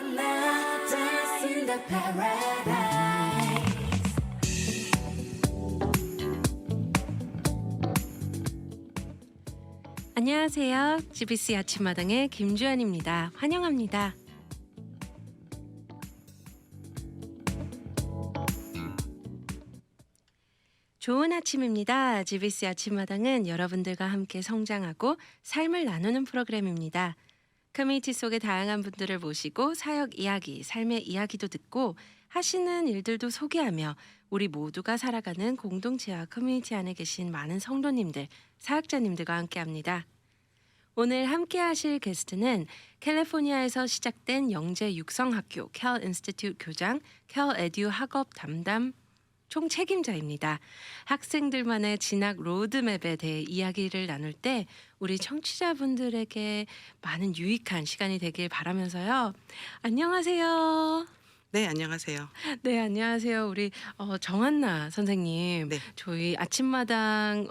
love dance in the paradise. 안녕하세요. GBC 아침마당의 김주연입니다. 환영합니다. 좋은 아침입니다. GBC 아침마당은 여러분들과 함께 성장하고 삶을 나누는 프로그램입니다. 커뮤니티 속의 다양한 분들을 모시고 사역 이야기, 삶의 이야기도 듣고 하시는 일들도 소개하며 우리 모두가 살아가는 공동체와 커뮤니티 안에 계신 많은 성도님들, 사역자님들과 함께합니다. 오늘 함께 하실 게스트는 캘리포니아에서 시작된 영재 육성학교 캘 인스티튜트 교장, 캘 에듀 학업 담당 총책임자입니다. 학생들만의 진학 로드맵에 대해 이야기를 나눌 때 우리 청취자분들에게 많은 유익한 시간이 되길 바라면서요. 안녕하세요. 네, 안녕하세요. 네, 안녕하세요. 우리 정한나 선생님. 네. 저희 아침마당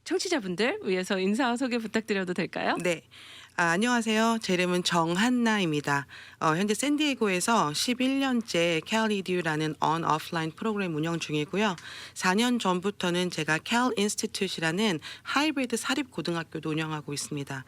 청취자분들 위해서 인사 소개 부탁드려도 될까요? 네. 안녕하세요. 제 이름은 정한나입니다. 현재 샌디에고에서 11년째 캘이듀라는 on-offline 프로그램 운영 중이고요. 4년 전부터는 제가 캘 인스티튜트라는 하이브리드 사립고등학교도 운영하고 있습니다.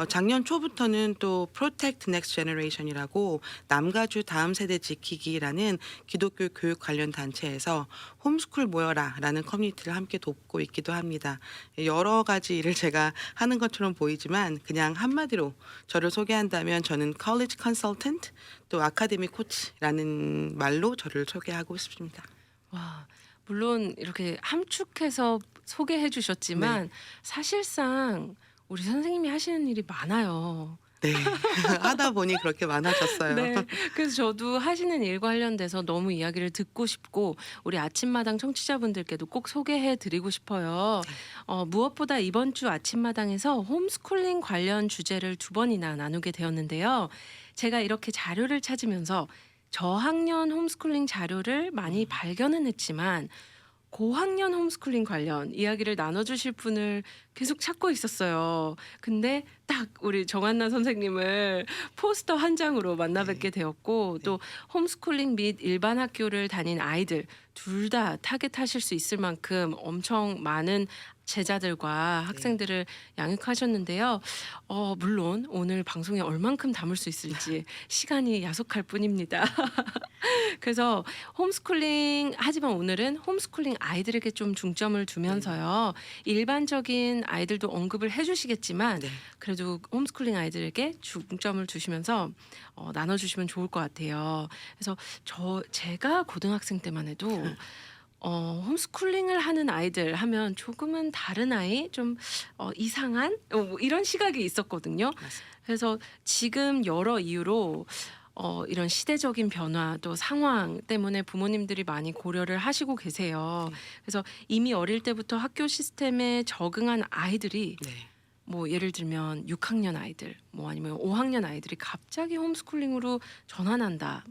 작년 초부터는 또 Protect Next Generation이라고 남가주 다음 세대 지키기라는 기독교 교육 관련 단체에서 홈스쿨 모여라라는 커뮤니티를 함께 돕고 있기도 합니다. 여러 가지 일을 제가 하는 것처럼 보이지만 그냥 한마디로 저를 소개한다면 저는 college consultant 또 아카데미 코치라는 말로 저를 소개하고 싶습니다. 와, 물론 이렇게 함축해서 소개해 주셨지만 사실상 우리 선생님이 하시는 일이 많아요. 네. 하다 보니 그렇게 많아졌어요. 네. 그래서 저도 하시는 일 관련돼서 너무 이야기를 듣고 싶고 우리 아침마당 청취자분들께도 꼭 소개해 드리고 싶어요. 무엇보다 이번 주 아침마당에서 홈스쿨링 관련 주제를 2번이나 나누게 되었는데요. 제가 이렇게 자료를 찾으면서 저학년 홈스쿨링 자료를 많이 발견은 했지만 고학년 홈스쿨링 관련 이야기를 나눠주실 분을 계속 찾고 있었어요. 근데 딱 우리 정한나 선생님을 포스터 한 장으로 만나 뵙게 되었고 또 홈스쿨링 및 일반 학교를 다닌 아이들 둘 다 타겟하실 수 있을 만큼 엄청 많은 제자들과 학생들을 양육하셨는데요. 물론 오늘 방송에 얼만큼 담을 수 있을지 시간이 야속할 뿐입니다. 그래서 홈스쿨링 하지만 오늘은 홈스쿨링 아이들에게 좀 중점을 두면서요. 일반적인 아이들도 언급을 해주시겠지만 네. 그래도 홈스쿨링 아이들에게 중점을 두시면서 나눠주시면 좋을 것 같아요. 그래서 제가 고등학생 때만 해도 홈스쿨링을 하는 아이들 하면 조금은 다른 아이, 좀 이상한 뭐 이런 시각이 있었거든요. 맞습니다. 그래서 지금 여러 이유로 이런 시대적인 변화 또 상황 때문에 부모님들이 많이 고려를 하시고 계세요. 그래서 이미 어릴 때부터 학교 시스템에 적응한 아이들이 네. 뭐 예를 들면 6학년 아이들, 뭐 아니면 5학년 아이들이 갑자기 홈스쿨링으로 전환한다,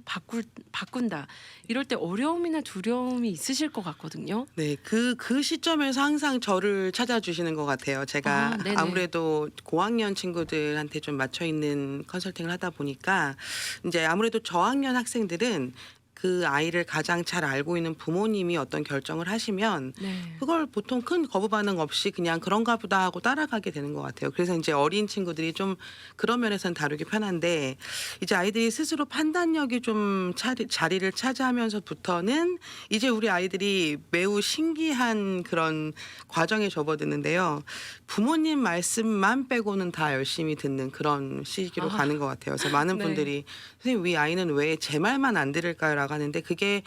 바꾼다 이럴 때 어려움이나 두려움이 있으실 것 같거든요. 네, 그 시점에서 항상 저를 찾아주시는 것 같아요. 제가 네네. 아무래도 고학년 친구들한테 좀 맞춰 있는 컨설팅을 하다 보니까 이제 아무래도 저학년 학생들은 그 아이를 가장 잘 알고 있는 부모님이 어떤 결정을 하시면 네. 그걸 보통 큰 거부 반응 없이 그냥 그런가 보다 하고 따라가게 되는 것 같아요. 그래서 이제 어린 친구들이 좀 그런 면에서는 다루기 편한데 이제 아이들이 스스로 판단력이 좀 자리를 차지하면서부터는 이제 우리 아이들이 매우 신기한 그런 과정에 접어드는데요. 부모님 말씀만 빼고는 다 열심히 듣는 그런 시기로 가는 것 같아요. 그래서 많은 네. 분들이 선생님 우리 아이는 왜 제 말만 안 들을까요? 라고 하는데 그게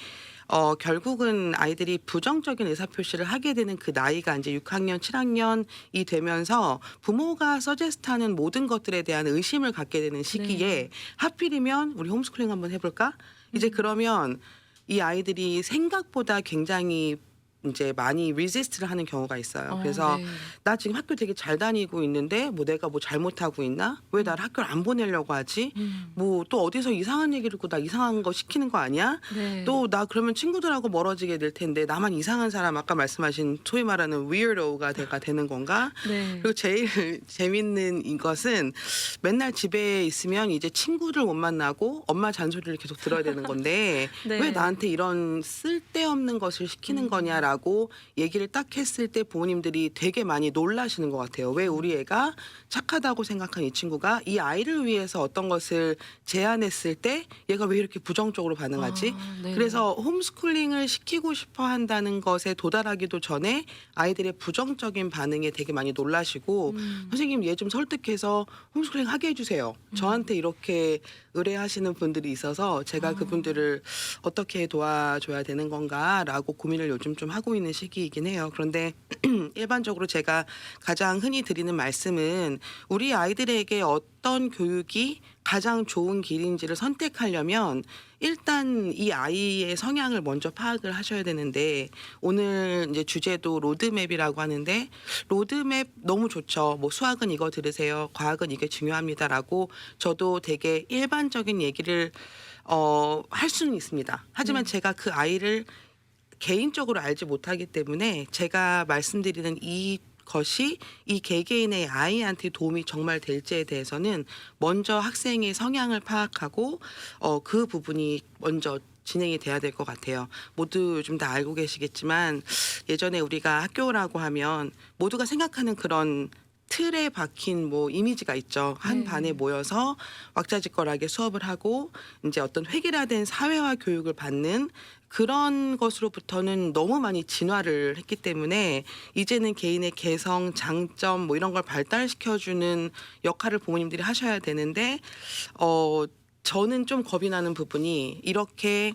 결국은 아이들이 부정적인 의사표시를 하게 되는 그 나이가 이제 6학년, 7학년이 되면서 부모가 서제스트하는 모든 것들에 대한 의심을 갖게 되는 시기에 하필이면 우리 홈스쿨링 한번 해볼까? 이제 그러면 이 아이들이 생각보다 굉장히 이제 많이 리지스트를 하는 경우가 있어요. 그래서 네. 나 지금 학교 되게 잘 다니고 있는데 뭐 내가 뭐 잘못하고 있나? 왜 나를 학교를 안 보내려고 하지? 뭐 또 어디서 이상한 얘기를 듣고 나 이상한 거 시키는 거 아니야? 네. 또 나 그러면 친구들하고 멀어지게 될 텐데 나만 이상한 사람 아까 말씀하신 소위 말하는 weirdo가 되는 건가? 네. 그리고 제일 재밌는 이것은 맨날 집에 있으면 이제 친구를 못 만나고 엄마 잔소리를 계속 들어야 되는 건데 네. 왜 나한테 이런 쓸데없는 것을 시키는 거냐라고 얘기를 딱 했을 때 부모님들이 되게 많이 놀라시는 것 같아요. 왜 우리 애가 착하다고 생각한 이 친구가 이 아이를 위해서 어떤 것을 제안했을 때 얘가 왜 이렇게 부정적으로 반응하지? 네. 그래서 홈스쿨링을 시키고 싶어 한다는 것에 도달하기도 전에 아이들의 부정적인 반응에 되게 많이 놀라시고 선생님 얘 좀 설득해서 홈스쿨링 하게 해주세요. 저한테 이렇게 의뢰하시는 분들이 있어서 제가 그분들을 어떻게 도와줘야 되는 건가라고 고민을 요즘 좀 하고 있는 시기이긴 해요. 그런데 일반적으로 제가 가장 흔히 드리는 말씀은 우리 아이들에게 어떤 교육이 가장 좋은 길인지를 선택하려면 일단 이 아이의 성향을 먼저 파악을 하셔야 되는데 오늘 이제 주제도 로드맵이라고 하는데 로드맵 너무 좋죠. 뭐 수학은 이거 들으세요. 과학은 이게 중요합니다라고 저도 되게 일반적인 얘기를 할 수는 있습니다. 하지만 제가 그 아이를 개인적으로 알지 못하기 때문에 제가 말씀드리는 이것이 이 개개인의 아이한테 도움이 정말 될지에 대해서는 먼저 학생의 성향을 파악하고 그 부분이 먼저 진행이 돼야 될 것 같아요. 모두 요즘 다 알고 계시겠지만 예전에 우리가 학교라고 하면 모두가 생각하는 그런 틀에 박힌 뭐 이미지가 있죠. 한 반에 모여서 왁자지껄하게 수업을 하고 이제 어떤 획일화된 사회화 교육을 받는 그런 것으로부터는 너무 많이 진화를 했기 때문에 이제는 개인의 개성, 장점 뭐 이런 걸 발달시켜주는 역할을 부모님들이 하셔야 되는데 저는 좀 겁이 나는 부분이 이렇게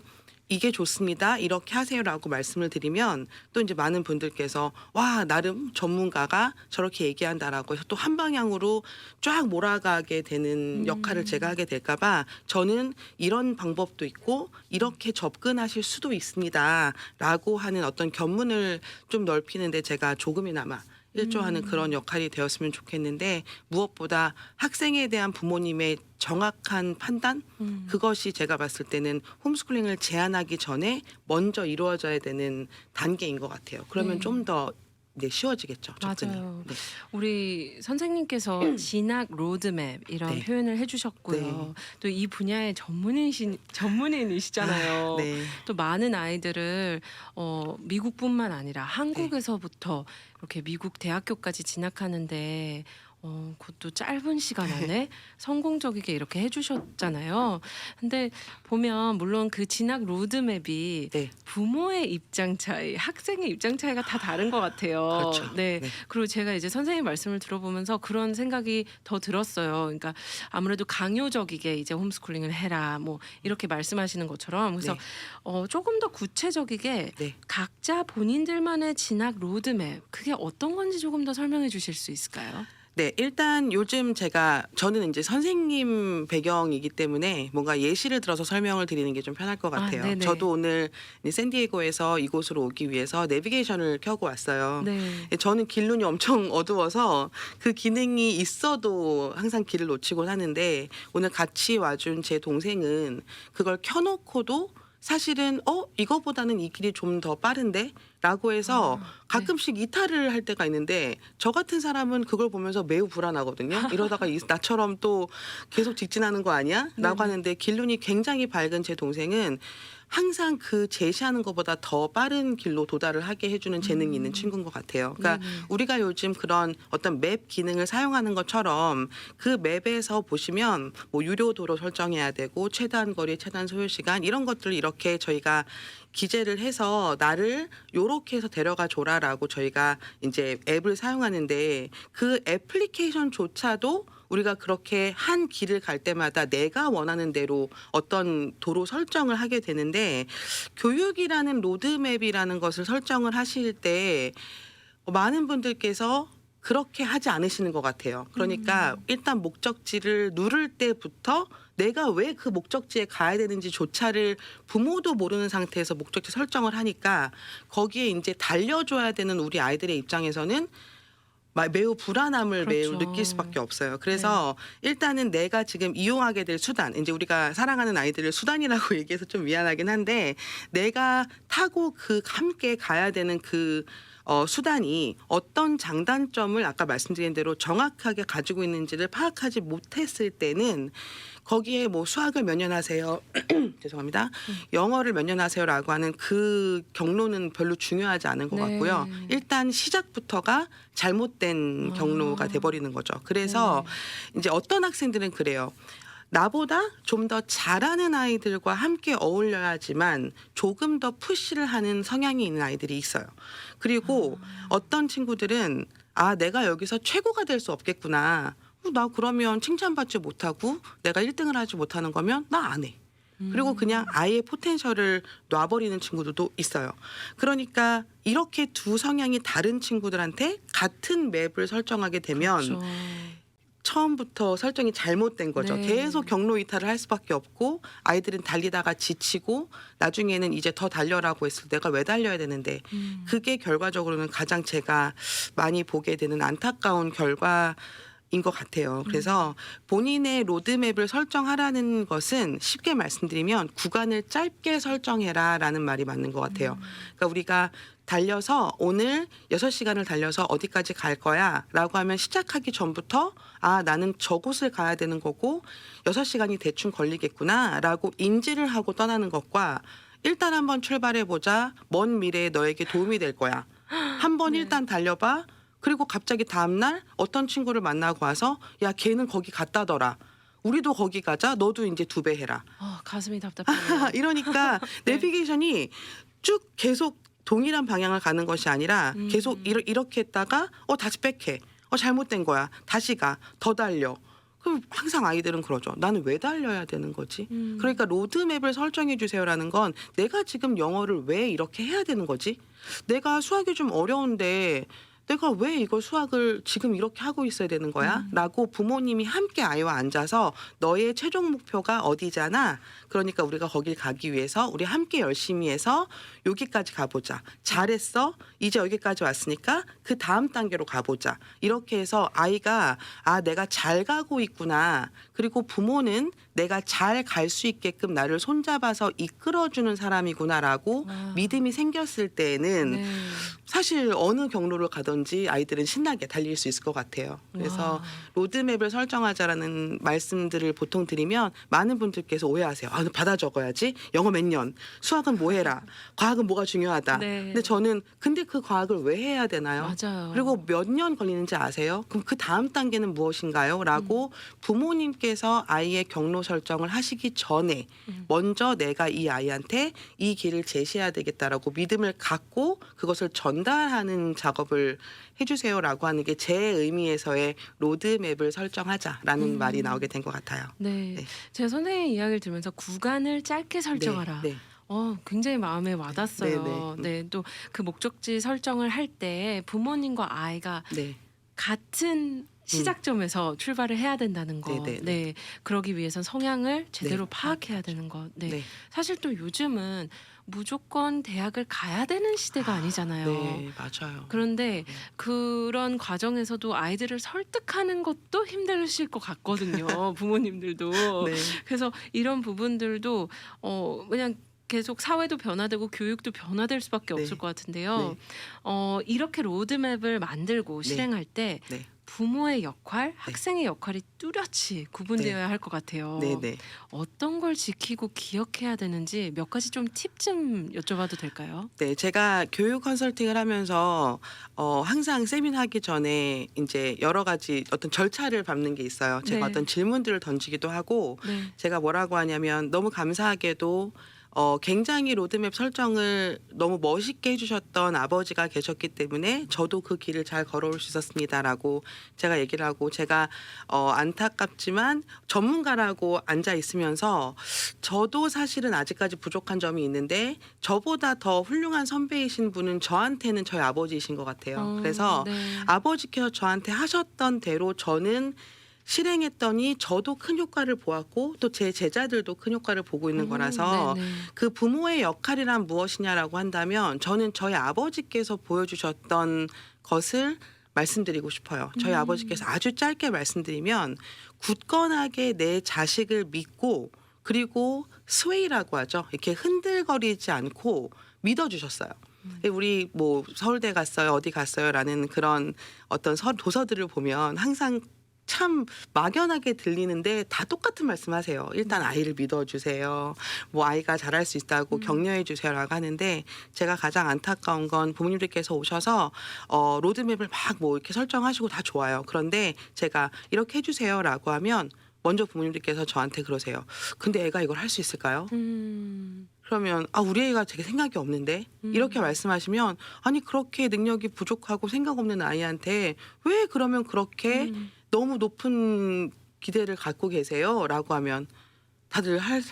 이게 좋습니다. 이렇게 하세요라고 말씀을 드리면 또 이제 많은 분들께서 와 나름 전문가가 저렇게 얘기한다라고 해서 또 한 방향으로 쫙 몰아가게 되는 역할을 제가 하게 될까봐 저는 이런 방법도 있고 이렇게 접근하실 수도 있습니다라고 하는 어떤 견문을 좀 넓히는데 제가 조금이나마 일조하는 그런 역할이 되었으면 좋겠는데 무엇보다 학생에 대한 부모님의 정확한 판단 그것이 제가 봤을 때는 홈스쿨링을 제안하기 전에 먼저 이루어져야 되는 단계인 것 같아요. 그러면 좀 더 이제 쉬워지겠죠. 접근이. 맞아요. 네. 우리 선생님께서 진학 로드맵 이런 네. 표현을 해주셨고요. 네. 또 이 분야의 전문인이시잖아요. 네. 또 많은 아이들을 미국뿐만 아니라 한국에서부터 이렇게 미국 대학교까지 진학하는데 그것도 짧은 시간 안에 성공적이게 이렇게 해주셨잖아요. 근데 보면 물론 그 진학 로드맵이 네. 부모의 입장 차이, 학생의 입장 차이가 다 다른 것 같아요. 그렇죠. 네. 네. 그리고 제가 이제 선생님 말씀을 들어보면서 그런 생각이 더 들었어요. 그러니까 아무래도 강요적이게 이제 홈스쿨링을 해라, 뭐 이렇게 말씀하시는 것처럼 그래서 네. 조금 더 구체적이게 네. 각자 본인들만의 진학 로드맵 그게 어떤 건지 조금 더 설명해 주실 수 있을까요? 네, 일단 요즘 저는 이제 선생님 배경이기 때문에 뭔가 예시를 들어서 설명을 드리는 게 좀 편할 것 같아요. 네네. 저도 오늘 샌디에고에서 이곳으로 오기 위해서 내비게이션을 켜고 왔어요. 네. 저는 길눈이 엄청 어두워서 그 기능이 있어도 항상 길을 놓치곤 하는데 오늘 같이 와준 제 동생은 그걸 켜놓고도 사실은 이거보다는 이 길이 좀 더 빠른데? 라고 해서 가끔씩 이탈을 할 때가 있는데 저 같은 사람은 그걸 보면서 매우 불안하거든요. 이러다가 나처럼 또 계속 직진하는 거 아니야? 라고 하는데 길눈이 굉장히 밝은 제 동생은 항상 그 제시하는 것보다 더 빠른 길로 도달을 하게 해주는 재능이 있는 친구인 것 같아요. 그러니까 우리가 요즘 그런 어떤 맵 기능을 사용하는 것처럼 그 맵에서 보시면 뭐 유료 도로 설정해야 되고 최단 거리, 최단 소요 시간 이런 것들을 이렇게 저희가 기재를 해서 나를 요렇게 해서 데려가 줘라라고 저희가 이제 앱을 사용하는데 그 애플리케이션조차도 우리가 그렇게 한 길을 갈 때마다 내가 원하는 대로 어떤 도로 설정을 하게 되는데 교육이라는 로드맵이라는 것을 설정을 하실 때 많은 분들께서 그렇게 하지 않으시는 것 같아요. 그러니까 일단 목적지를 누를 때부터 내가 왜 그 목적지에 가야 되는지조차를 부모도 모르는 상태에서 목적지 설정을 하니까 거기에 이제 달려줘야 되는 우리 아이들의 입장에서는 매우 불안함을 매우 그렇죠. 느낄 수밖에 없어요. 그래서 일단은 내가 지금 이용하게 될 수단, 이제 우리가 사랑하는 아이들을 수단이라고 얘기해서 좀 미안하긴 한데 내가 타고 함께 가야 되는 수단이 어떤 장단점을 아까 말씀드린 대로 정확하게 가지고 있는지를 파악하지 못했을 때는 거기에 뭐 수학을 몇 년 하세요. 죄송합니다. 영어를 몇 년 하세요라고 하는 그 경로는 별로 중요하지 않은 것 네. 같고요. 일단 시작부터가 잘못된 경로가 돼버리는 거죠. 그래서 이제 어떤 학생들은 그래요. 나보다 좀 더 잘하는 아이들과 함께 어울려야지만 조금 더 푸시를 하는 성향이 있는 아이들이 있어요. 그리고 어떤 친구들은 내가 여기서 최고가 될 수 없겠구나. 나 그러면 칭찬받지 못하고 내가 1등을 하지 못하는 거면 나 안 해. 그리고 그냥 아예 포텐셜을 놔버리는 친구들도 있어요. 그러니까 이렇게 두 성향이 다른 친구들한테 같은 맵을 설정하게 되면 그렇죠. 처음부터 설정이 잘못된 거죠. 네. 계속 경로 이탈을 할 수밖에 없고 아이들은 달리다가 지치고 나중에는 이제 더 달려라고 했을 때가 왜 달려야 되는데 그게 결과적으로는 가장 제가 많이 보게 되는 안타까운 결과인 것 같아요. 그래서 본인의 로드맵을 설정하라는 것은 쉽게 말씀드리면 구간을 짧게 설정해라라는 말이 맞는 것 같아요. 그러니까 우리가 달려서 오늘 6시간을 달려서 어디까지 갈 거야 라고 하면 시작하기 전부터 나는 저곳을 가야 되는 거고 6시간이 대충 걸리겠구나 라고 인지를 하고 떠나는 것과 일단 한번 출발해보자. 먼 미래에 너에게 도움이 될 거야. 한번 일단 달려봐. 그리고 갑자기 다음날 어떤 친구를 만나고 와서 야 걔는 거기 갔다더라. 우리도 거기 가자. 너도 이제 2배 해라. 가슴이 답답해요. 이러니까 내비게이션이 쭉 계속 동일한 방향을 가는 것이 아니라 계속 이렇게 했다가 다시 백해. 잘못된 거야. 다시 가. 더 달려. 그럼 항상 아이들은 그러죠. 나는 왜 달려야 되는 거지? 그러니까 로드맵을 설정해 주세요라는 건 내가 지금 영어를 왜 이렇게 해야 되는 거지? 내가 수학이 좀 어려운데 내가 왜 이걸 수학을 지금 이렇게 하고 있어야 되는 거야? 라고 부모님이 함께 아이와 앉아서 너의 최종 목표가 어디잖아. 그러니까 우리가 거길 가기 위해서 우리 함께 열심히 해서 여기까지 가보자. 잘했어. 이제 여기까지 왔으니까 그 다음 단계로 가보자. 이렇게 해서 아이가 내가 잘 가고 있구나. 그리고 부모는 내가 잘 갈 수 있게끔 나를 손잡아서 이끌어주는 사람이구나라고 믿음이 생겼을 때에는 네. 사실 어느 경로를 가든지 아이들은 신나게 달릴 수 있을 것 같아요. 그래서 와. 로드맵을 설정하자라는 말씀들을 보통 드리면 많은 분들께서 오해하세요. 너 받아 적어야지. 영어 몇 년, 수학은 뭐 해라. 과학은 뭐가 중요하다. 네. 근데 저는 근데 그 과학을 왜 해야 되나요? 맞아요. 그리고 몇 년 걸리는지 아세요? 그럼 그 다음 단계는 무엇인가요? 라고 부모님께서 아이의 경로 설정을 하시기 전에 먼저 내가 이 아이한테 이 길을 제시해야 되겠다라고 믿음을 갖고 그것을 전달하는 작업을 해주세요라고 하는 게 제 의미에서의 로드맵을 설정하자라는 말이 나오게 된 것 같아요. 네. 네. 제가 선생님 이야기를 들으면서 구간을 짧게 설정하라. 네. 굉장히 마음에 와닿았어요. 네. 또 그 목적지 설정을 할 때 부모님과 아이가 네. 같은 시작점에서 출발을 해야 된다는 거. 네. 그러기 위해선 성향을 제대로 네. 파악해야 되는 것. 네. 네. 사실 또 요즘은 무조건 대학을 가야 되는 시대가 아니잖아요. 네, 맞아요. 그런데 그런 과정에서도 아이들을 설득하는 것도 힘드실 것 같거든요. 부모님들도. 네. 그래서 이런 부분들도 그냥 계속 사회도 변화되고 교육도 변화될 수밖에 네. 없을 것 같은데요. 이렇게 로드맵을 만들고 실행할 때 네. 부모의 역할, 학생의 역할이 뚜렷이 구분되어야 할 것 같아요. 네. 어떤 걸 지키고 기억해야 되는지 몇 가지 좀 팁 좀 여쭤봐도 될까요? 네, 제가 교육 컨설팅을 하면서 항상 세미나 하기 전에 이제 여러 가지 어떤 절차를 밟는 게 있어요. 제가 네. 어떤 질문들을 던지기도 하고 네. 제가 뭐라고 하냐면 너무 감사하게도 굉장히 로드맵 설정을 너무 멋있게 해주셨던 아버지가 계셨기 때문에 저도 그 길을 잘 걸어올 수 있었습니다라고 제가 얘기를 하고 제가 안타깝지만 전문가라고 앉아 있으면서 저도 사실은 아직까지 부족한 점이 있는데 저보다 더 훌륭한 선배이신 분은 저한테는 저희 아버지이신 것 같아요. 그래서 네. 아버지께서 저한테 하셨던 대로 저는 실행했더니 저도 큰 효과를 보았고 또 제 제자들도 큰 효과를 보고 있는 거라서 네네. 그 부모의 역할이란 무엇이냐라고 한다면 저는 저희 아버지께서 보여주셨던 것을 말씀드리고 싶어요. 저희 아버지께서 아주 짧게 말씀드리면 굳건하게 내 자식을 믿고 그리고 스웨이라고 하죠. 이렇게 흔들거리지 않고 믿어주셨어요. 우리 뭐 서울대 갔어요, 어디 갔어요라는 그런 어떤 도서들을 보면 항상 참 막연하게 들리는데 다 똑같은 말씀하세요. 일단 아이를 믿어주세요. 뭐 아이가 잘할 수 있다고 격려해주세요라고 하는데 제가 가장 안타까운 건 부모님들께서 오셔서 로드맵을 막 뭐 이렇게 설정하시고 다 좋아요. 그런데 제가 이렇게 해주세요라고 하면 먼저 부모님들께서 저한테 그러세요. 근데 애가 이걸 할 수 있을까요? 그러면 우리 애가 되게 생각이 없는데 이렇게 말씀하시면 아니 그렇게 능력이 부족하고 생각 없는 아이한테 왜 그러면 그렇게 너무 높은 기대를 갖고 계세요?라고 하면 다들 할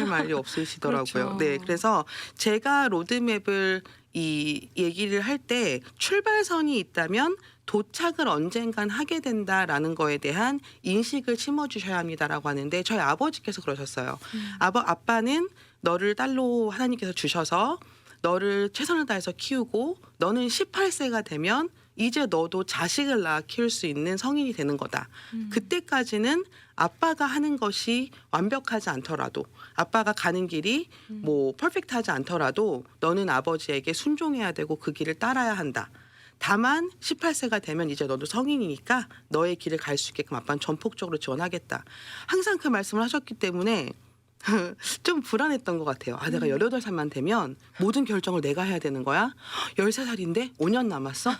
말이 없으시더라고요. 그렇죠. 네, 그래서 제가 로드맵을 이 얘기를 할 때 출발선이 있다면 도착을 언젠간 하게 된다라는 거에 대한 인식을 심어주셔야 합니다라고 하는데 저희 아버지께서 그러셨어요. 아빠는 너를 딸로 하나님께서 주셔서 너를 최선을 다해서 키우고 너는 18세가 되면 이제 너도 자식을 낳아 키울 수 있는 성인이 되는 거다. 그때까지는 아빠가 하는 것이 완벽하지 않더라도 아빠가 가는 길이 뭐 퍼펙트하지 않더라도 너는 아버지에게 순종해야 되고 그 길을 따라야 한다. 다만 18세가 되면 이제 너도 성인이니까 너의 길을 갈 수 있게끔 아빠는 전폭적으로 지원하겠다. 항상 그 말씀을 하셨기 때문에 좀 불안했던 것 같아요. 내가 18살만 되면 모든 결정을 내가 해야 되는 거야? 13살인데 5년 남았어?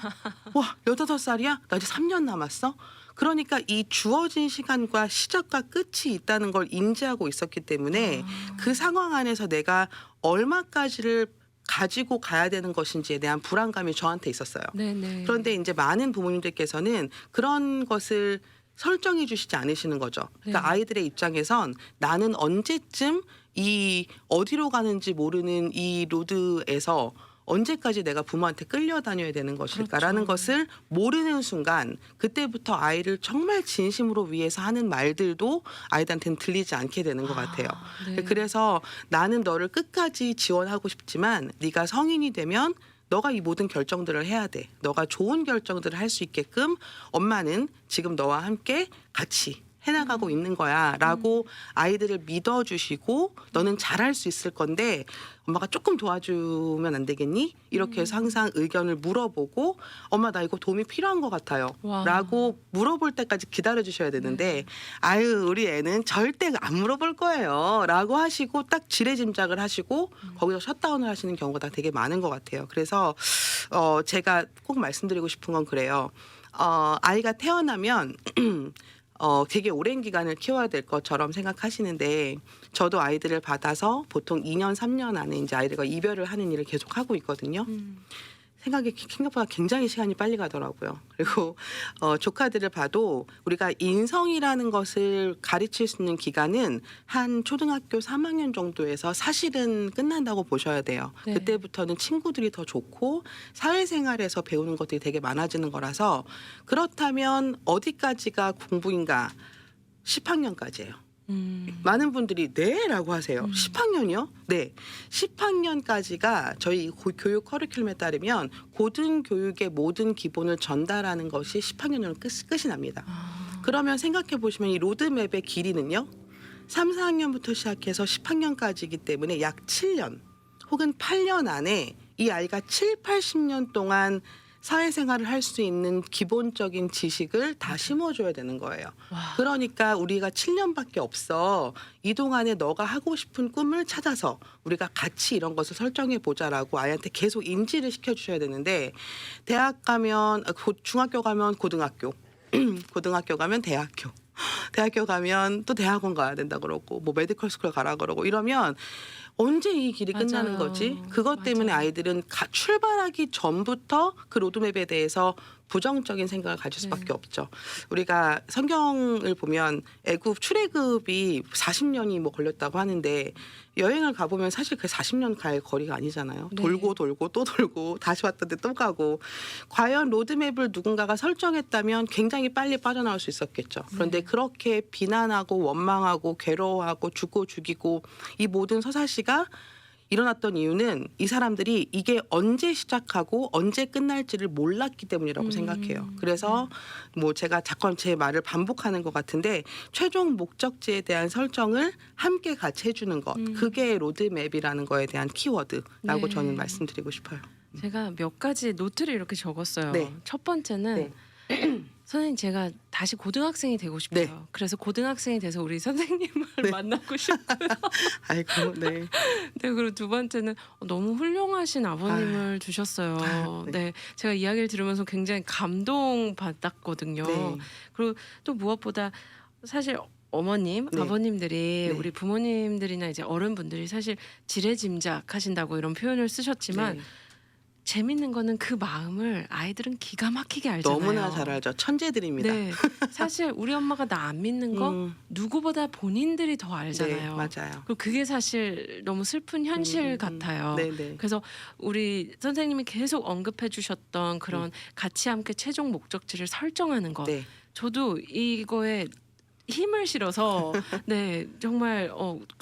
와, 15살이야? 나 이제 3년 남았어? 그러니까 이 주어진 시간과 시작과 끝이 있다는 걸 인지하고 있었기 때문에 그 상황 안에서 내가 얼마까지를 가지고 가야 되는 것인지에 대한 불안감이 저한테 있었어요. 네네. 그런데 이제 많은 부모님들께서는 그런 것을 설정해 주시지 않으시는 거죠. 그러니까 네. 아이들의 입장에선 나는 언제쯤 이 어디로 가는지 모르는 이 로드에서 언제까지 내가 부모한테 끌려다녀야 되는 것일까라는 그렇죠. 것을 모르는 순간 그때부터 아이를 정말 진심으로 위해서 하는 말들도 아이들한테는 들리지 않게 되는 것 같아요. 네. 그래서 나는 너를 끝까지 지원하고 싶지만 네가 성인이 되면 너가 이 모든 결정들을 해야 돼. 너가 좋은 결정들을 할 수 있게끔 엄마는 지금 너와 함께 같이 해나가고 있는 거야 라고 아이들을 믿어주시고 너는 잘할 수 있을 건데 엄마가 조금 도와주면 안 되겠니? 이렇게 해서 항상 의견을 물어보고 엄마 나 이거 도움이 필요한 것 같아요 와. 라고 물어볼 때까지 기다려 주셔야 되는데 아유 우리 애는 절대 안 물어볼 거예요 라고 하시고 딱 지레짐작을 하시고 거기서 셧다운을 하시는 경우가 되게 많은 것 같아요. 그래서 제가 꼭 말씀드리고 싶은 건 그래요. 아이가 태어나면 되게 오랜 기간을 키워야 될 것처럼 생각하시는데 저도 아이들을 받아서 보통 2년, 3년 안에 이제 아이들과 이별을 하는 일을 계속 하고 있거든요. 생각보다 굉장히 시간이 빨리 가더라고요. 그리고 조카들을 봐도 우리가 인성이라는 것을 가르칠 수 있는 기간은 한 초등학교 3학년 정도에서 사실은 끝난다고 보셔야 돼요. 네. 그때부터는 친구들이 더 좋고 사회생활에서 배우는 것들이 되게 많아지는 거라서 그렇다면 어디까지가 공부인가? 10학년까지예요. 많은 분들이 네? 라고 하세요. 10학년이요? 네. 10학년까지가 저희 교육 커리큘럼에 따르면 고등교육의 모든 기본을 전달하는 것이 10학년이면 끝이 납니다. 그러면 생각해 보시면 이 로드맵의 길이는요. 3, 4학년부터 시작해서 10학년까지이기 때문에 약 7년 혹은 8년 안에 이 아이가 7, 80년 동안 사회생활을 할 수 있는 기본적인 지식을 다 심어줘야 되는 거예요. 와. 그러니까 우리가 7년밖에 없어. 이 동안에 너가 하고 싶은 꿈을 찾아서 우리가 같이 이런 것을 설정해 보자라고 아이한테 계속 인지를 시켜주셔야 되는데 대학 가면 중학교 가면 고등학교 고등학교 가면 대학교 대학교 가면 또 대학원 가야 된다 그러고 뭐 메디컬 스쿨 가라 그러고 이러면 언제 이 길이 끝나는 맞아요. 거지? 그것 때문에 맞아요. 아이들은 출발하기 전부터 그 로드맵에 대해서 부정적인 생각을 가질 수밖에 네. 없죠. 우리가 성경을 보면 애굽 출애굽이 40년이 뭐 걸렸다고 하는데 여행을 가보면 사실 그 40년 갈 거리가 아니잖아요. 네. 돌고 돌고 또 돌고 다시 왔던데 또 가고 과연 로드맵을 누군가가 설정했다면 굉장히 빨리 빠져나올 수 있었겠죠. 그런데 네. 그렇게 비난하고 원망하고 괴로워하고 죽고 죽이고 이 모든 서사시가 일어났던 이유는 이 사람들이 이게 언제 시작하고 언제 끝날지를 몰랐기 때문이라고 생각해요. 그래서 뭐 제가 자꾸 제 말을 반복하는 것 같은데 최종 목적지에 대한 설정을 함께 같이 해주는 것 그게 로드맵이라는 거에 대한 키워드라고 네. 저는 말씀드리고 싶어요. 제가 몇 가지 노트를 이렇게 적었어요. 네. 첫 번째는 네. 선생님 제가 다시 고등학생이 되고 싶어요. 네. 그래서 고등학생이 돼서 우리 선생님을 네. 만나고 싶고요. 아이고 네. 네, 그리고 두 번째는 너무 훌륭하신 아버님을 두셨어요. 네. 네, 제가 이야기를 들으면서 굉장히 감동받았거든요. 네. 그리고 또 무엇보다 사실 어머님, 네. 아버님들이 네. 우리 부모님들이나 이제 어른분들이 사실 지레짐작하신다고 이런 표현을 쓰셨지만 네. 재밌는 거는 그 마음을 아이들은 기가 막히게 알잖아요. 너무나 잘 알죠. 천재들입니다. 네, 사실 우리 엄마가 나 안 믿는 거 누구보다 본인들이 더 알잖아요. 네, 맞아요. 그리고 그게 사실 너무 슬픈 현실 같아요. 네네. 그래서 우리 선생님이 계속 언급해 주셨던 그런 같이 함께 최종 목적지를 설정하는 것. 네. 저도 이거에 힘을 실어서 네 정말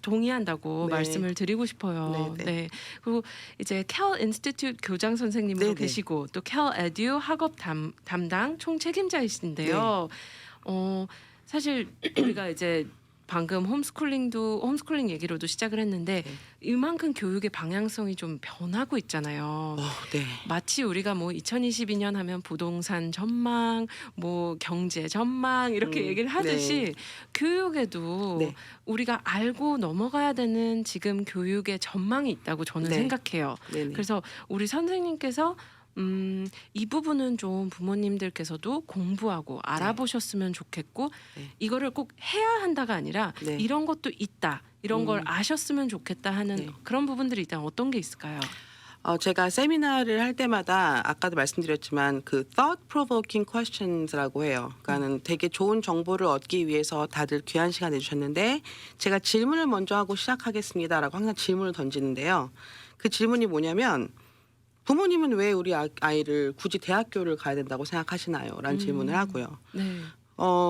동의한다고 네. 말씀을 드리고 싶어요. 네, 네. 네. 그리고 이제 캘 인스티튜트 교장 선생님으로 네, 네. 계시고 또 캘 에듀 학업 담당 총 책임자이신데요. 네. 사실 우리가 이제 방금 홈스쿨링 얘기로도 시작을 했는데 네. 이만큼 교육의 방향성이 좀 변하고 있잖아요. 네. 마치 우리가 뭐 2022년 하면 부동산 전망, 뭐 경제 전망 이렇게 얘기를 하듯이 교육에도 네. 우리가 알고 넘어가야 되는 지금 교육의 전망이 있다고 저는 네. 생각해요. 네네. 그래서 우리 선생님께서 이 부분은 좀 부모님들께서도 공부하고 알아보셨으면 좋겠고 네. 이거를 꼭 해야 한다가 아니라 네. 이런 것도 있다. 이런 걸 아셨으면 좋겠다 하는 네. 그런 부분들이 있다면 어떤 게 있을까요? 제가 세미나를 할 때마다 아까도 말씀드렸지만 그 thought provoking questions라고 해요. 그러니까는 되게 좋은 정보를 얻기 위해서 다들 귀한 시간 내주셨는데 제가 질문을 먼저 하고 시작하겠습니다라고 항상 질문을 던지는데요. 그 질문이 뭐냐면 부모님은 왜 우리 아이를 굳이 대학교를 가야 된다고 생각하시나요? 라는 질문을 하고요. 네.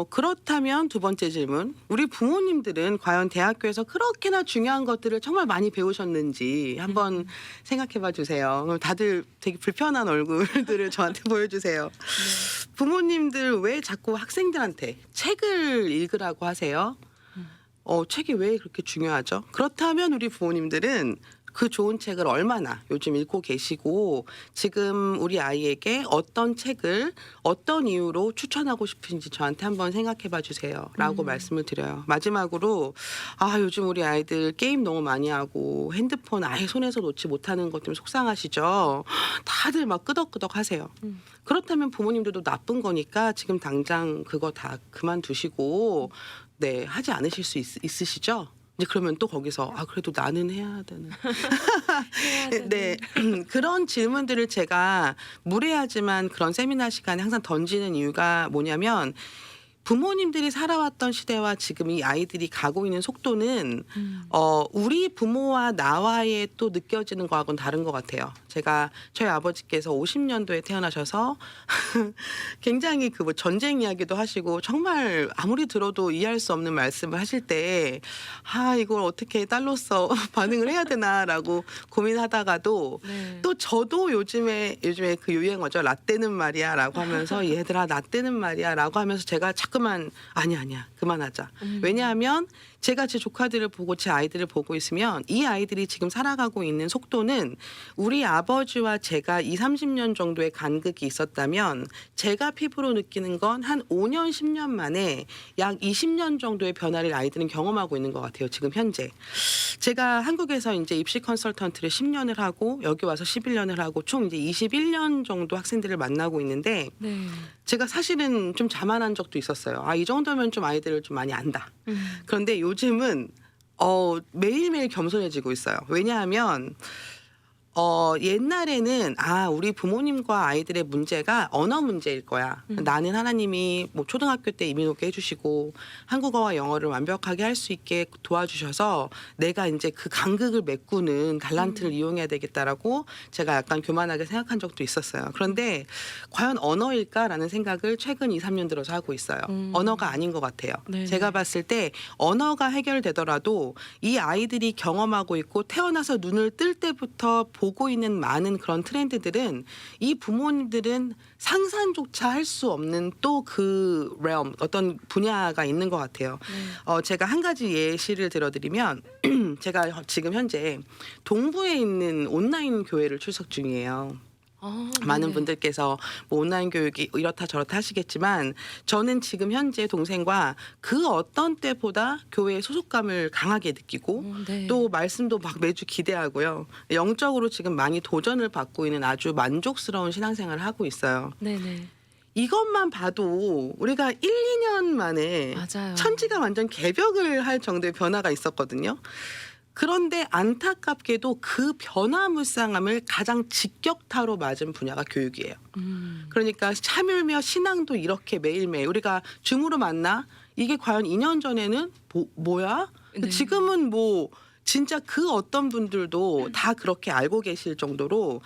그렇다면 두 번째 질문. 우리 부모님들은 과연 대학교에서 그렇게나 중요한 것들을 정말 많이 배우셨는지 한번 생각해 봐 주세요. 그럼 다들 되게 불편한 얼굴들을 저한테 보여주세요. 부모님들 왜 자꾸 학생들한테 책을 읽으라고 하세요? 책이 왜 그렇게 중요하죠? 그렇다면 우리 부모님들은 그 좋은 책을 얼마나 요즘 읽고 계시고 지금 우리 아이에게 어떤 책을 어떤 이유로 추천하고 싶은지 저한테 한번 생각해 봐 주세요 라고 말씀을 드려요. 마지막으로 요즘 우리 아이들 게임 너무 많이 하고 핸드폰 아예 손에서 놓지 못하는 것 때문에 속상하시죠? 다들 막 끄덕끄덕 하세요. 그렇다면 부모님들도 나쁜 거니까 지금 당장 그거 다 그만두시고 네 하지 않으실 수 있으시죠? 이제 그러면 또 거기서 그래도 나는 해야 되는 네 그런 질문들을 제가 무례하지만 그런 세미나 시간에 항상 던지는 이유가 뭐냐면 부모님들이 살아왔던 시대와 지금 이 아이들이 가고 있는 속도는 우리 부모와 나와의 또 느껴지는 거하고는 다른 것 같아요. 제가 저희 아버지께서 50년도에 태어나셔서 굉장히 그 뭐 전쟁 이야기도 하시고 정말 아무리 들어도 이해할 수 없는 말씀을 하실 때 이걸 어떻게 딸로서 반응을 해야 되나라고 고민하다가도 네. 또 저도 요즘에 그 유행어죠. 라떼는 말이야라고 하면서 얘들아 라떼는 말이야라고 하면서 제가 자꾸만 아니야 그만하자. 왜냐하면 제가 제 조카들을 보고 제 아이들을 보고 있으면 이 아이들이 지금 살아가고 있는 속도는 우리 아버지와 제가 20-30년 정도의 간극이 있었다면 제가 피부로 느끼는 건 한 5년, 10년 만에 약 20년 정도의 변화를 아이들은 경험하고 있는 것 같아요. 지금 현재. 제가 한국에서 이제 입시 컨설턴트를 10년을 하고 여기 와서 11년을 하고 총 이제 21년 정도 학생들을 만나고 있는데 네. 제가 사실은 좀 자만한 적도 있었어요. 아, 이 정도면 좀 아이들을 좀 많이 안다. 그런데 요즘은 매일매일 겸손해지고 있어요. 왜냐하면 옛날에는 우리 부모님과 아이들의 문제가 언어 문제일 거야. 나는 하나님이 뭐 초등학교 때 이민 오게 해주시고 한국어와 영어를 완벽하게 할 수 있게 도와주셔서 내가 이제 그 간극을 메꾸는 달란트를 이용해야 되겠다라고 제가 약간 교만하게 생각한 적도 있었어요. 그런데 과연 언어일까라는 생각을 최근 2-3년 들어서 하고 있어요. 언어가 아닌 것 같아요. 네네. 제가 봤을 때 언어가 해결되더라도 이 아이들이 경험하고 있고 태어나서 눈을 뜰 때부터 보고 있는 많은 그런 트렌드들은 이 부모님들은 상상조차 할 수 없는 또 그 realm 어떤 분야가 있는 것 같아요. 제가 한 가지 예시를 들어드리면 제가 지금 현재 동부에 있는 온라인 교회를 출석 중이에요. 많은 네네. 분들께서 뭐 온라인 교육이 이렇다 저렇다 하시겠지만 저는 지금 현재 동생과 그 어떤 때보다 교회의 소속감을 강하게 느끼고 네. 또 말씀도 막 매주 기대하고요. 영적으로 지금 많이 도전을 받고 있는 아주 만족스러운 신앙생활을 하고 있어요. 네네. 이것만 봐도 우리가 1-2년 만에 맞아요. 천지가 완전 개벽을 할 정도의 변화가 있었거든요. 그런데 안타깝게도 그 변화무쌍함을 가장 직격타로 맞은 분야가 교육이에요. 그러니까 참을며 신앙도 이렇게 매일매일 우리가 줌으로 만나 이게 과연 2년 전에는 뭐야? 네. 지금은 뭐 진짜 그 어떤 분들도 다 그렇게 알고 계실 정도로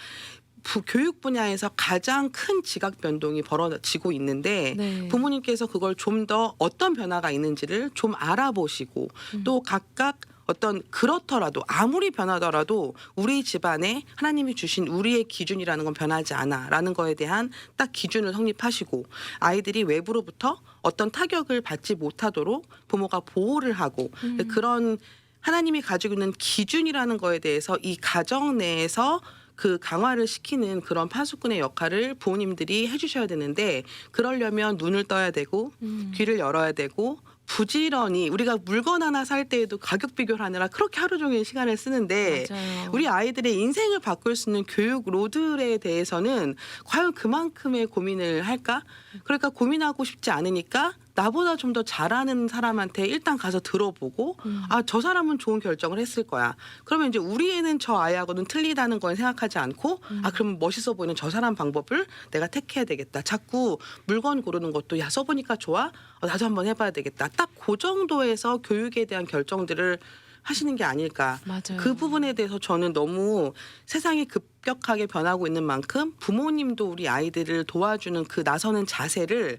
교육 분야에서 가장 큰 지각 변동이 벌어지고 있는데 네. 부모님께서 그걸 좀 더 어떤 변화가 있는지를 좀 알아보시고 또 각각 어떤 그렇더라도 아무리 변하더라도 우리 집안에 하나님이 주신 우리의 기준이라는 건 변하지 않아라는 거에 대한 딱 기준을 성립하시고 아이들이 외부로부터 어떤 타격을 받지 못하도록 부모가 보호를 하고 그런 하나님이 가지고 있는 기준이라는 거에 대해서 이 가정 내에서 그 강화를 시키는 그런 파수꾼의 역할을 부모님들이 해주셔야 되는데 그러려면 눈을 떠야 되고 귀를 열어야 되고 부지런히 우리가 물건 하나 살 때에도 가격 비교를 하느라 그렇게 하루 종일 시간을 쓰는데 맞아요. 우리 아이들의 인생을 바꿀 수 있는 교육 로드에 대해서는 과연 그만큼의 고민을 할까? 그러니까 고민하고 싶지 않으니까 나보다 좀 더 잘하는 사람한테 일단 가서 들어보고 저 사람은 좋은 결정을 했을 거야. 그러면 이제 우리 애는 저 아이하고는 틀리다는 건 생각하지 않고 그럼 멋있어 보이는 저 사람 방법을 내가 택해야 되겠다. 자꾸 물건 고르는 것도 야 써보니까 좋아? 나도 한번 해봐야 되겠다. 딱 그 정도에서 교육에 대한 결정들을 하시는 게 아닐까. 맞아요. 그 부분에 대해서 저는 너무 세상이 급격하게 변하고 있는 만큼 부모님도 우리 아이들을 도와주는 그 나서는 자세를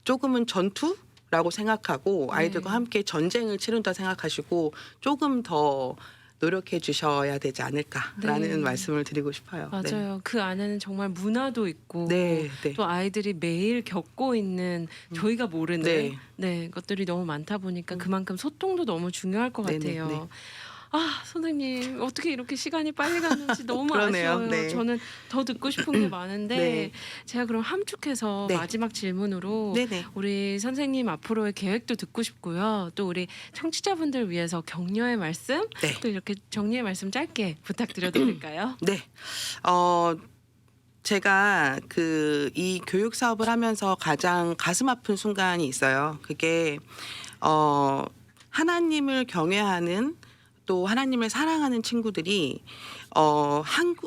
조금은 전투라고 생각하고 아이들과 네. 함께 전쟁을 치른다 생각하시고 조금 더 노력해 주셔야 되지 않을까라는 네. 말씀을 드리고 싶어요. 맞아요. 그 안에는 정말 문화도 있고 네, 네. 또 아이들이 매일 겪고 있는 저희가 모르는 네. 네, 것들이 너무 많다 보니까 그만큼 소통도 너무 중요할 것 네, 같아요. 네, 네. 선생님 어떻게 이렇게 시간이 빨리 갔는지 너무 그러네요. 아쉬워요. 네. 저는 더 듣고 싶은 게 많은데 네. 제가 그럼 함축해서 네. 마지막 질문으로 네네. 우리 선생님 앞으로의 계획도 듣고 싶고요. 또 우리 청취자분들 위해서 격려의 말씀 네. 또 이렇게 정리의 말씀 짧게 부탁드려도 될까요? 네. 제가 이 교육 사업을 하면서 가장 가슴 아픈 순간이 있어요. 그게 하나님을 경외하는 또 하나님을 사랑하는 친구들이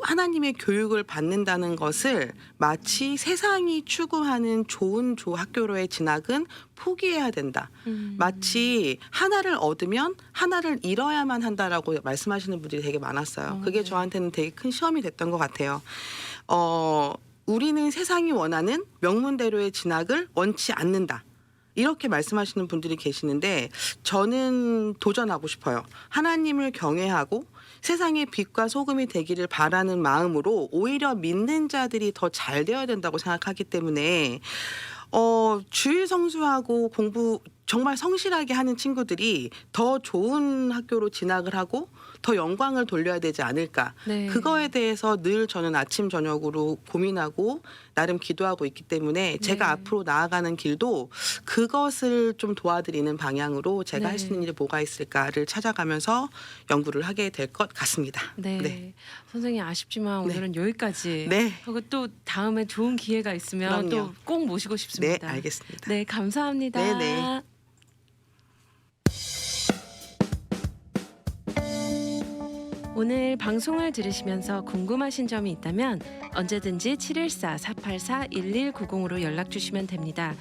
하나님의 교육을 받는다는 것을 마치 세상이 추구하는 좋은 학교로의 진학은 포기해야 된다. 마치 하나를 얻으면 하나를 잃어야만 한다라고 말씀하시는 분들이 되게 많았어요. 그게 네. 저한테는 되게 큰 시험이 됐던 것 같아요. 우리는 세상이 원하는 명문대로의 진학을 원치 않는다. 이렇게 말씀하시는 분들이 계시는데 저는 도전하고 싶어요. 하나님을 경외하고 세상의 빛과 소금이 되기를 바라는 마음으로 오히려 믿는 자들이 더 잘 되어야 된다고 생각하기 때문에 주일 성수하고 공부 정말 성실하게 하는 친구들이 더 좋은 학교로 진학을 하고 더 영광을 돌려야 되지 않을까. 네. 그거에 대해서 늘 저는 아침 저녁으로 고민하고 나름 기도하고 있기 때문에 제가 네. 앞으로 나아가는 길도 그것을 좀 도와드리는 방향으로 제가 할 수 있는 일이 뭐가 있을까를 찾아가면서 연구를 하게 될 것 같습니다. 네. 네. 선생님 아쉽지만 네. 오늘은 여기까지 네. 하고 또 다음에 좋은 기회가 있으면 그럼요. 또 꼭 모시고 네, 싶습니다. 알겠습니다. 네, 감사합니다. 네, 네. 오늘 방송을 들으시면서 궁금하신 점이 있다면 언제든지 714-484-1190으로 연락 주시면 됩니다.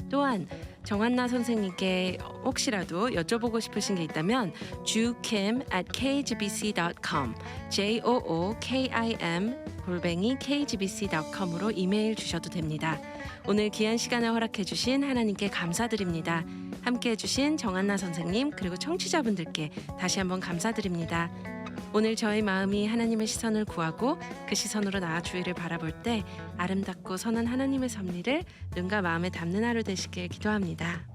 또한 정한나 선생님께 혹시라도 여쭤보고 싶으신 게 있다면 jookim@kgbc.com jookim@kgbc.com으로 이메일 주셔도 됩니다. 오늘 귀한 시간을 허락해 주신 하나님께 감사드립니다. 함께 해주신 정한나 선생님 그리고 청취자분들께 다시 한번 감사드립니다. 오늘 저희 마음이 하나님의 시선을 구하고 그 시선으로 나아 주위를 바라볼 때 아름답고 선한 하나님의 섭리를 눈과 마음에 담는 하루 되시길 기도합니다.